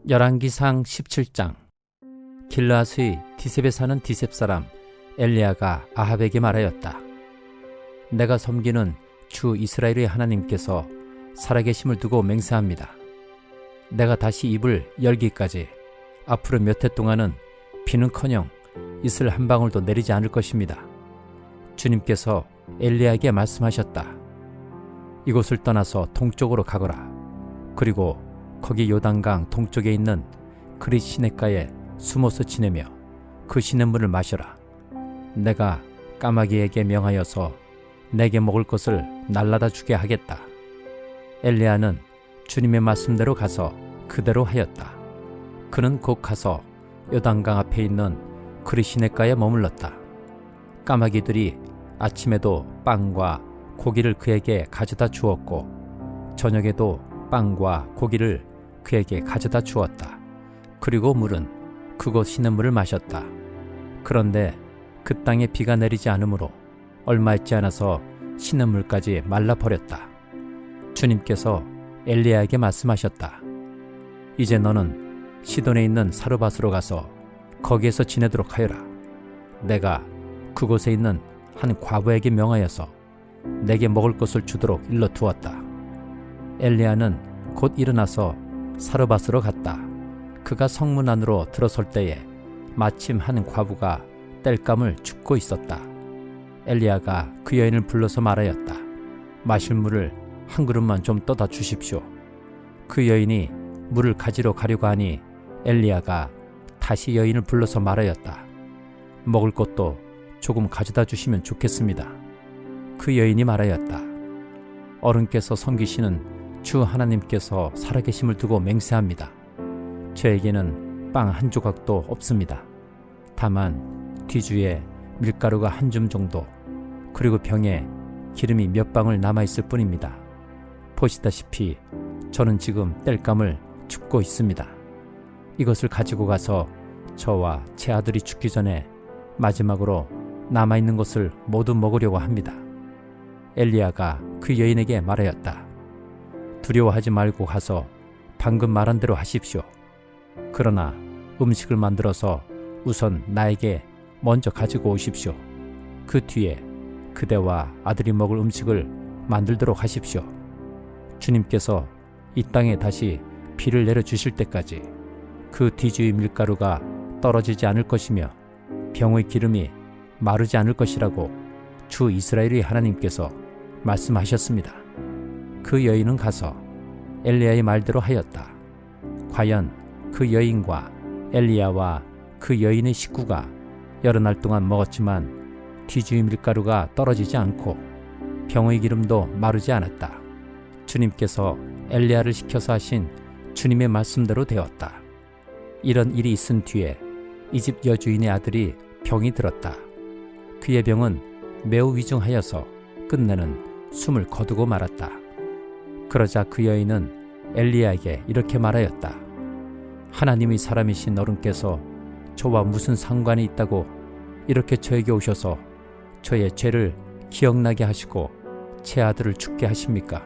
열왕기상 17장. 길르앗의 디셉에 사는 디셉 사람 엘리야가 아합에게 말하였다. 내가 섬기는 주 이스라엘의 하나님께서 살아계심을 두고 맹세합니다. 내가 다시 입을 열기까지 앞으로 몇 해 동안은 비는커녕 이슬 한 방울도 내리지 않을 것입니다. 주님께서 엘리야에게 말씀하셨다. 이곳을 떠나서 동쪽으로 가거라. 그리고 거기 요단강 동쪽에 있는 그릿 시냇가에 숨어서 지내며 그 시냇물을 마셔라. 내가 까마귀에게 명하여서 내게 먹을 것을 날라다 주게 하겠다. 엘리야는 주님의 말씀대로 가서 그대로 하였다. 그는 곧 가서 요단강 앞에 있는 그릿 시냇가에 머물렀다. 까마귀들이 아침에도 빵과 고기를 그에게 가져다 주었고 저녁에도 빵과 고기를 그에게 가져다 주었다. 그리고 물은 그곳 시냇물을 마셨다. 그런데 그 땅에 비가 내리지 않으므로 얼마 있지 않아서 시냇물까지 말라버렸다. 주님께서 엘리야에게 말씀하셨다. 이제 너는 시돈에 있는 사르밧으로 가서 거기에서 지내도록 하여라. 내가 그곳에 있는 한 과부에게 명하여서 내게 먹을 것을 주도록 일러 두었다. 엘리야는 곧 일어나서 사르밧으로 갔다. 그가 성문 안으로 들어설 때에 마침 한 과부가 땔감을 줍고 있었다. 엘리야가 그 여인을 불러서 말하였다. 마실 물을 한 그릇만 좀 떠다 주십시오. 그 여인이 물을 가지러 가려고 하니 엘리야가 다시 여인을 불러서 말하였다. 먹을 것도 조금 가져다 주시면 좋겠습니다. 그 여인이 말하였다. 어른께서 섬기시는 주 하나님께서 살아계심을 두고 맹세합니다. 저에게는 빵 한 조각도 없습니다. 다만 뒤주에 밀가루가 한 줌 정도, 그리고 병에 기름이 몇 방울 남아있을 뿐입니다. 보시다시피 저는 지금 땔감을 줍고 있습니다. 이것을 가지고 가서 저와 제 아들이 죽기 전에 마지막으로 남아있는 것을 모두 먹으려고 합니다. 엘리야가 그 여인에게 말하였다. 두려워하지 말고 가서 방금 말한 대로 하십시오. 그러나 음식을 만들어서 우선 나에게 먼저 가지고 오십시오. 그 뒤에 그대와 아들이 먹을 음식을 만들도록 하십시오. 주님께서 이 땅에 다시 비를 내려주실 때까지 그 뒤주의 밀가루가 떨어지지 않을 것이며 병의 기름이 마르지 않을 것이라고 주 이스라엘의 하나님께서 말씀하셨습니다. 그 여인은 가서 엘리야의 말대로 하였다. 과연 그 여인과 엘리야와 그 여인의 식구가 여러 날 동안 먹었지만 뒤주의 밀가루가 떨어지지 않고 병의 기름도 마르지 않았다. 주님께서 엘리야를 시켜서 하신 주님의 말씀대로 되었다. 이런 일이 있은 뒤에 이 집 여주인의 아들이 병이 들었다. 그의 병은 매우 위중하여서 끝내는 숨을 거두고 말았다. 그러자 그 여인은 엘리야에게 이렇게 말하였다. 하나님의 사람이신 어른께서 저와 무슨 상관이 있다고 이렇게 저에게 오셔서 저의 죄를 기억나게 하시고 제 아들을 죽게 하십니까?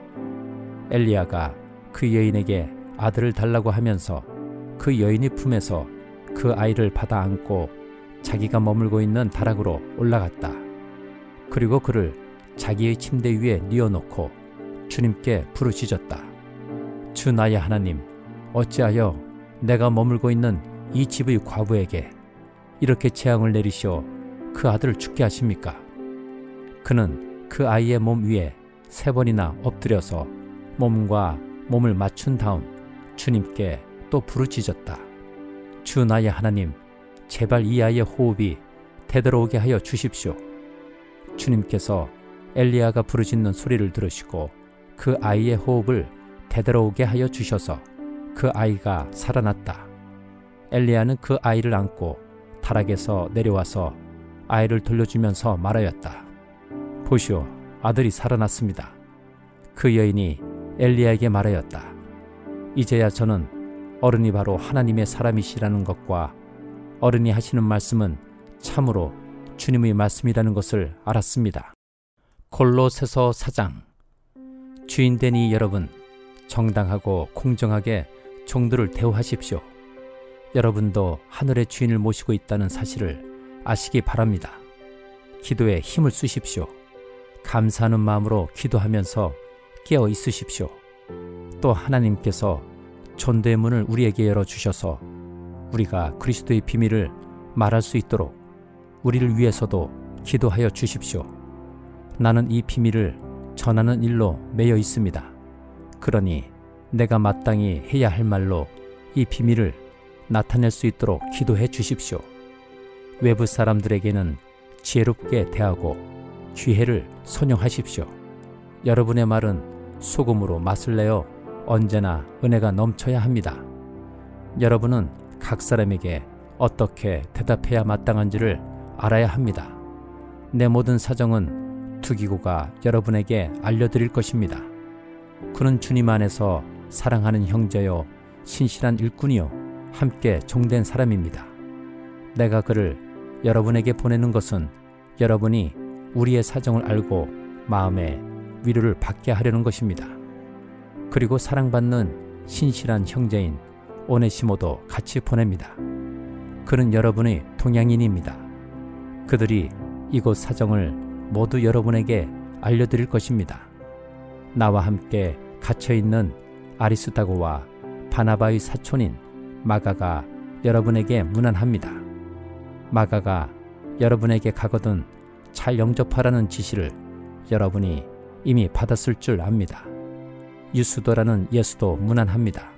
엘리야가 그 여인에게 아들을 달라고 하면서 그 여인의 품에서 그 아이를 받아 안고 자기가 머물고 있는 다락으로 올라갔다. 그리고 그를 자기의 침대 위에 뉘어놓고 주님께 부르짖었다. 주 나의 하나님, 어찌하여 내가 머물고 있는 이 집의 과부에게 이렇게 재앙을 내리시어 그 아들을 죽게 하십니까? 그는 그 아이의 몸 위에 3번이나 엎드려서 몸과 몸을 맞춘 다음 주님께 또 부르짖었다. 주 나의 하나님, 제발 이 아이의 호흡이 되돌아오게 하여 주십시오. 주님께서 엘리야가 부르짖는 소리를 들으시고 그 아이의 호흡을 되돌아오게 하여 주셔서 그 아이가 살아났다. 엘리야는 그 아이를 안고 다락에서 내려와서 아이를 돌려주면서 말하였다. 보시오, 아들이 살아났습니다. 그 여인이 엘리야에게 말하였다. 이제야 저는 어른이 바로 하나님의 사람이시라는 것과 어른이 하시는 말씀은 참으로 주님의 말씀이라는 것을 알았습니다. 골로새서 4장. 주인되니 여러분, 정당하고 공정하게 종들을 대우하십시오. 여러분도 하늘의 주인을 모시고 있다는 사실을 아시기 바랍니다. 기도에 힘을 쓰십시오. 감사하는 마음으로 기도하면서 깨어 있으십시오. 또 하나님께서 전도의 문을 우리에게 열어주셔서 우리가 그리스도의 비밀을 말할 수 있도록 우리를 위해서도 기도하여 주십시오. 나는 이 비밀을 전하는 일로 매여 있습니다. 그러니 내가 마땅히 해야 할 말로 이 비밀을 나타낼 수 있도록 기도해 주십시오. 외부 사람들에게는 지혜롭게 대하고 기회를 선용하십시오. 여러분의 말은 소금으로 맛을 내어 언제나 은혜가 넘쳐야 합니다. 여러분은 각 사람에게 어떻게 대답해야 마땅한지를 알아야 합니다. 내 모든 사정은 투기고가 여러분에게 알려드릴 것입니다. 그는 주님 안에서 사랑하는 형제요 신실한 일꾼이요 함께 종된 사람입니다. 내가 그를 여러분에게 보내는 것은 여러분이 우리의 사정을 알고 마음에 위로를 받게 하려는 것입니다. 그리고 사랑받는 신실한 형제인 오네시모도 같이 보냅니다. 그는 여러분의 동양인입니다. 그들이 이곳 사정을 모두 여러분에게 알려드릴 것입니다. 나와 함께 갇혀있는 아리스다고와 바나바의 사촌인 마가가 여러분에게 문안합니다. 마가가 여러분에게 가거든 잘 영접하라는 지시를 여러분이 이미 받았을 줄 압니다. 유스도라는 예수도 문안합니다.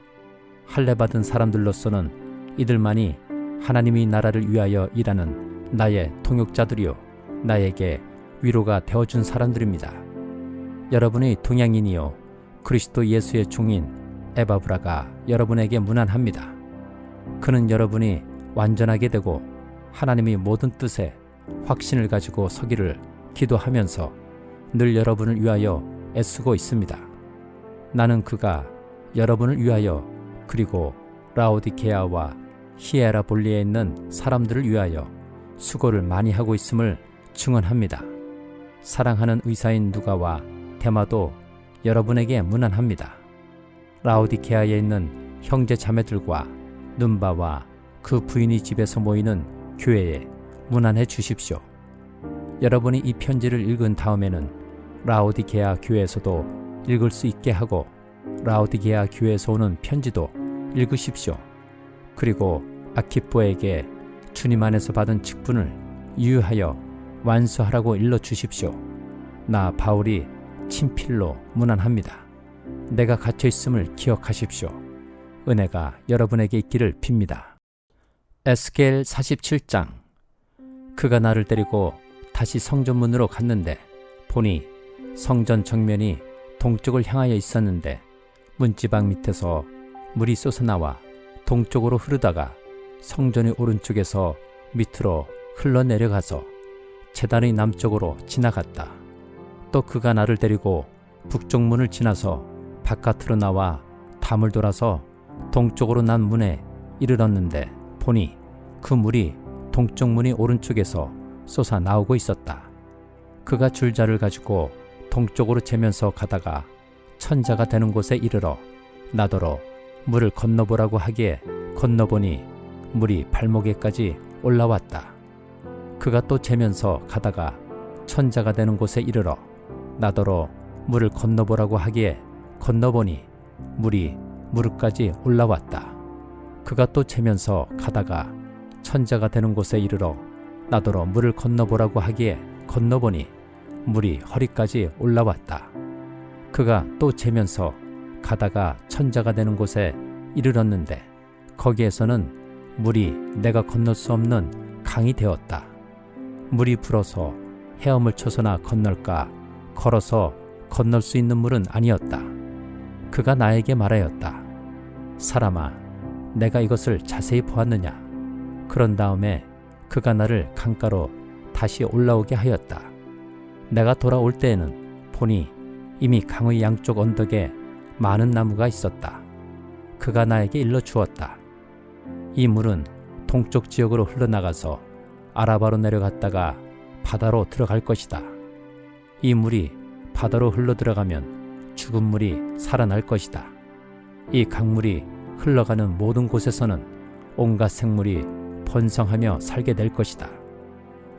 할례받은 사람들로서는 이들만이 하나님의 나라를 위하여 일하는 나의 동역자들이요 나에게 위로가 되어준 사람들입니다. 여러분의 동양인이요 그리스도 예수의 종인 에바브라가 여러분에게 문안합니다. 그는 여러분이 완전하게 되고 하나님의 모든 뜻에 확신을 가지고 서기를 기도하면서 늘 여러분을 위하여 애쓰고 있습니다. 나는 그가 여러분을 위하여 그리고 라오디게아와 히에라볼리에 있는 사람들을 위하여 수고를 많이 하고 있음을 증언합니다. 사랑하는 의사인 누가와 데마도 여러분에게 문안합니다. 라오디게아에 있는 형제 자매들과 눈바와 그 부인의 집에서 모이는 교회에 문안해 주십시오. 여러분이 이 편지를 읽은 다음에는 라오디게아 교회에서도 읽을 수 있게 하고 라오디게아 교회에서 오는 편지도 읽으십시오. 그리고 아키포에게 주님 안에서 받은 직분을 유효하여 완수하라고 일러주십시오. 나 바울이 친필로 문안합니다. 내가 갇혀있음을 기억하십시오. 은혜가 여러분에게 있기를 빕니다. 에스겔 47장. 그가 나를 데리고 다시 성전문으로 갔는데 보니 성전 정면이 동쪽을 향하여 있었는데 문지방 밑에서 물이 솟아나와 동쪽으로 흐르다가 성전의 오른쪽에서 밑으로 흘러내려가서 제단의 남쪽으로 지나갔다. 또 그가 나를 데리고 북쪽문을 지나서 바깥으로 나와 담을 돌아서 동쪽으로 난 문에 이르렀는데 보니 그 물이 동쪽문이 오른쪽에서 솟아 나오고 있었다. 그가 줄자를 가지고 동쪽으로 재면서 가다가 천자가 되는 곳에 이르러 나더러 물을 건너보라고 하기에 건너보니 물이 발목에까지 올라왔다. 그가 또 재면서 가다가 천자가 되는 곳에 이르러 나더러 물을 건너보라고 하기에 건너보니 물이 무릎까지 올라왔다. 그가 또 재면서 가다가 천자가 되는 곳에 이르러 나더러 물을 건너보라고 하기에 건너보니 물이 허리까지 올라왔다. 그가 또 재면서 가다가 천자가 되는 곳에 이르렀는데 거기에서는 물이 내가 건널 수 없는 강이 되었다. 물이 불어서 헤엄을 쳐서나 건널까 걸어서 건널 수 있는 물은 아니었다. 그가 나에게 말하였다. 사람아, 내가 이것을 자세히 보았느냐? 그런 다음에 그가 나를 강가로 다시 올라오게 하였다. 내가 돌아올 때에는 보니 이미 강의 양쪽 언덕에 많은 나무가 있었다. 그가 나에게 일러 주었다. 이 물은 동쪽 지역으로 흘러나가서 아라바로 내려갔다가 바다로 들어갈 것이다. 이 물이 바다로 흘러들어가면 죽은 물이 살아날 것이다. 이 강물이 흘러가는 모든 곳에서는 온갖 생물이 번성하며 살게 될 것이다.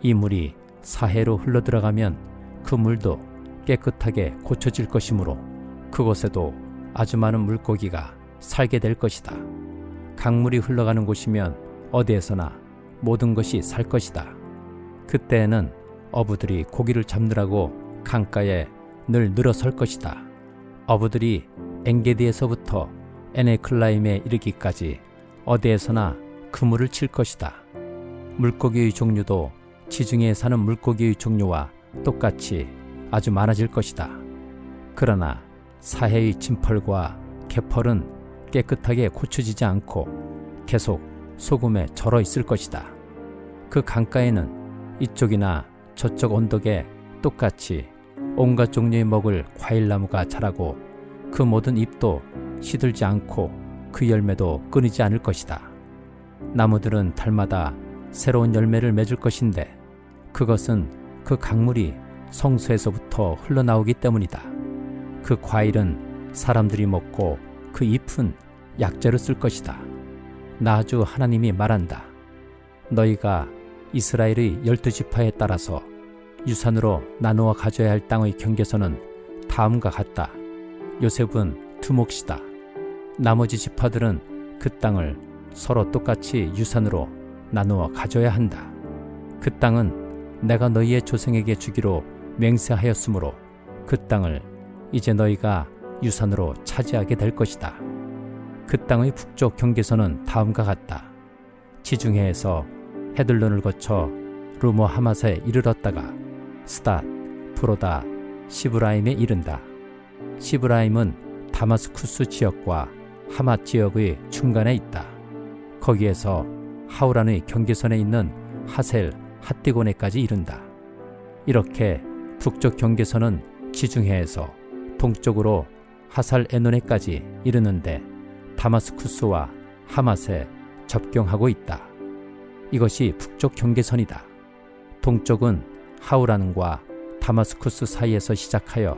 이 물이 사해로 흘러들어가면 그 물도 깨끗하게 고쳐질 것이므로 그곳에도 아주 많은 물고기가 살게 될 것이다. 강물이 흘러가는 곳이면 어디에서나 모든 것이 살 것이다. 그때에는 어부들이 고기를 잡느라고 강가에 늘 늘어설 것이다. 어부들이 엔게디에서부터 에네클라임에 이르기까지 어디에서나 그물을 칠 것이다. 물고기의 종류도 지중해에 사는 물고기의 종류와 똑같이 아주 많아질 것이다. 그러나 사해의 진펄과 개펄은 깨끗하게 고쳐지지 않고 계속 소금에 절어 있을 것이다. 그 강가에는 이쪽이나 저쪽 언덕에 똑같이 온갖 종류의 먹을 과일나무가 자라고 그 모든 잎도 시들지 않고 그 열매도 끊이지 않을 것이다. 나무들은 달마다 새로운 열매를 맺을 것인데 그것은 그 강물이 성소에서부터 흘러나오기 때문이다. 그 과일은 사람들이 먹고 그 잎은 약재로 쓸 것이다. 나 주 하나님이 말한다. 너희가 이스라엘의 12지파에 따라서 유산으로 나누어 가져야 할 땅의 경계선은 다음과 같다. 요셉은 두 몫이다. 나머지 지파들은 그 땅을 서로 똑같이 유산으로 나누어 가져야 한다. 그 땅은 내가 너희의 조상에게 주기로 맹세하였으므로 그 땅을 이제 너희가 유산으로 차지하게 될 것이다. 그 땅의 북쪽 경계선은 다음과 같다. 지중해에서 헤들론을 거쳐 루모 하맛에 이르렀다가 스닷, 프로다, 시브라임에 이른다. 시브라임은 다마스쿠스 지역과 하맛 지역의 중간에 있다. 거기에서 하우란의 경계선에 있는 하셀 핫디고네까지 이른다. 이렇게 북쪽 경계선은 지중해에서 동쪽으로 하살 에노네까지 이르는데 다마스쿠스와 하맛에 접경하고 있다. 이것이 북쪽 경계선이다. 동쪽은 하우란과 다마스쿠스 사이에서 시작하여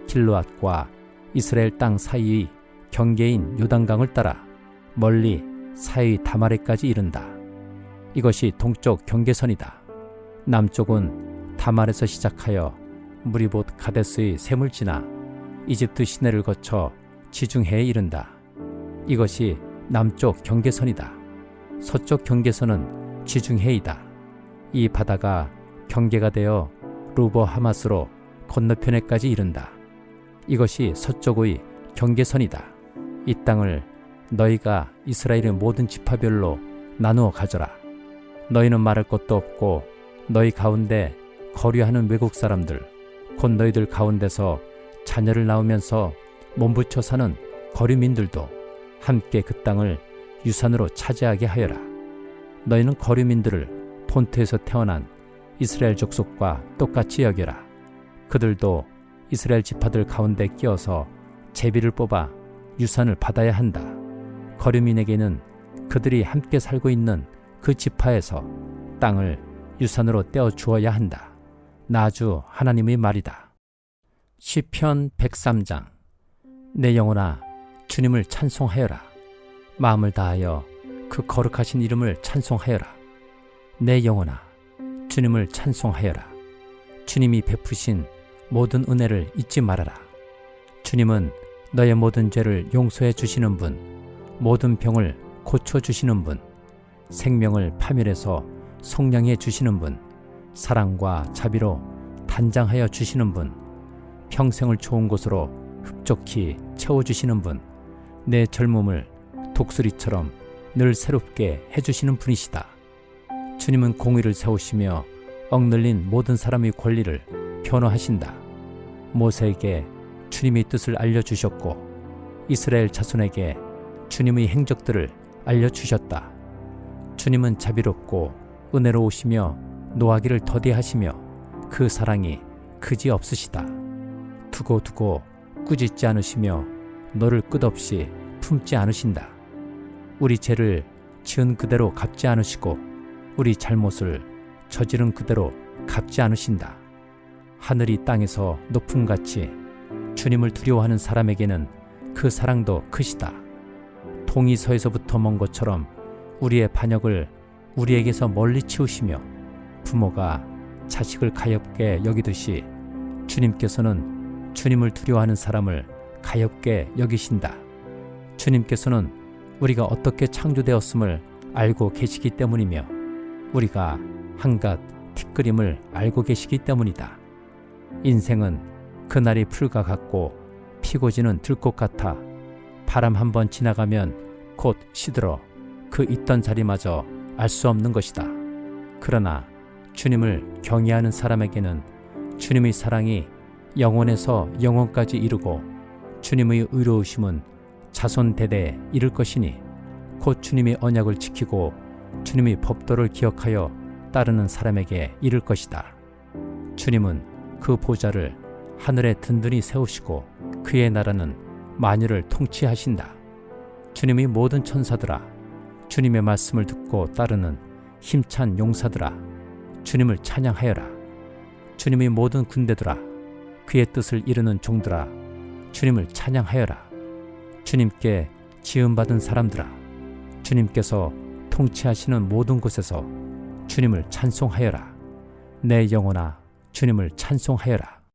길르앗과 이스라엘 땅 사이의 경계인 요단강을 따라 멀리 사이 다마레까지 이른다. 이것이 동쪽 경계선이다. 남쪽은 다말에서 시작하여 무리봇 가데스의 샘을 지나 이집트 시내를 거쳐 지중해에 이른다. 이것이 남쪽 경계선이다. 서쪽 경계선은 지중해이다. 이 바다가 경계가 되어 루버 하마스로 건너편에까지 이른다. 이것이 서쪽의 경계선이다. 이 땅을 너희가 이스라엘의 모든 지파별로 나누어 가져라. 너희는 말할 것도 없고 너희 가운데 거류하는 외국 사람들, 곧 너희들 가운데서 자녀를 낳으면서 몸부쳐 사는 거류민들도 함께 그 땅을 유산으로 차지하게 하여라. 너희는 거류민들을 본토에서 태어난 이스라엘 족속과 똑같이 여겨라. 그들도 이스라엘 지파들 가운데 끼어서 제비를 뽑아 유산을 받아야 한다. 거류민에게는 그들이 함께 살고 있는 그 지파에서 땅을 유산으로 떼어 주어야 한다. 나 주 하나님의 말이다. 시편 103장. 내 영혼아 주님을 찬송하여라. 마음을 다하여 그 거룩하신 이름을 찬송하여라. 내 영혼아 주님을 찬송하여라. 주님이 베푸신 모든 은혜를 잊지 말아라. 주님은 너의 모든 죄를 용서해 주시는 분, 모든 병을 고쳐주시는 분, 생명을 파멸해서 속량해 주시는 분, 사랑과 자비로 단장하여 주시는 분, 평생을 좋은 곳으로 흡족히 채워주시는 분, 내 젊음을 독수리처럼 늘 새롭게 해주시는 분이시다. 주님은 공의를 세우시며 억눌린 모든 사람의 권리를 변호하신다. 모세에게 주님의 뜻을 알려주셨고 이스라엘 자손에게 주님의 행적들을 알려주셨다. 주님은 자비롭고 은혜로우시며 노하기를 더디하시며 그 사랑이 그지없으시다. 두고두고 꾸짖지 않으시며 너를 끝없이 품지 않으신다. 우리 죄를 지은 그대로 갚지 않으시고 우리 잘못을 저지른 그대로 갚지 않으신다. 하늘이 땅에서 높음같이 주님을 두려워하는 사람에게는 그 사랑도 크시다. 동이 서에서부터 먼 것처럼 우리의 반역을 우리에게서 멀리 치우시며 부모가 자식을 가엾게 여기듯이 주님께서는 주님을 두려워하는 사람을 가엾게 여기신다. 주님께서는 우리가 어떻게 창조되었음을 알고 계시기 때문이며 우리가 한갓 티끌임을 알고 계시기 때문이다. 인생은 그날이 풀과 같고 피고 지는 들꽃 같아 바람 한번 지나가면 곧 시들어 그 있던 자리마저 알 수 없는 것이다. 그러나 주님을 경외하는 사람에게는 주님의 사랑이 영원에서 영원까지 이르고 주님의 의로우심은 자손 대대에 이를 것이니 곧 주님의 언약을 지키고 주님의 법도를 기억하여 따르는 사람에게 이를 것이다. 주님은 그 보좌를 하늘에 든든히 세우시고 그의 나라는 만유를 통치하신다. 주님의 모든 천사들아, 주님의 말씀을 듣고 따르는 힘찬 용사들아, 주님을 찬양하여라. 주님의 모든 군대들아, 그의 뜻을 이루는 종들아, 주님을 찬양하여라. 주님께 지음받은 사람들아, 주님께서 통치하시는 모든 곳에서 주님을 찬송하여라. 내 영혼아, 주님을 찬송하여라.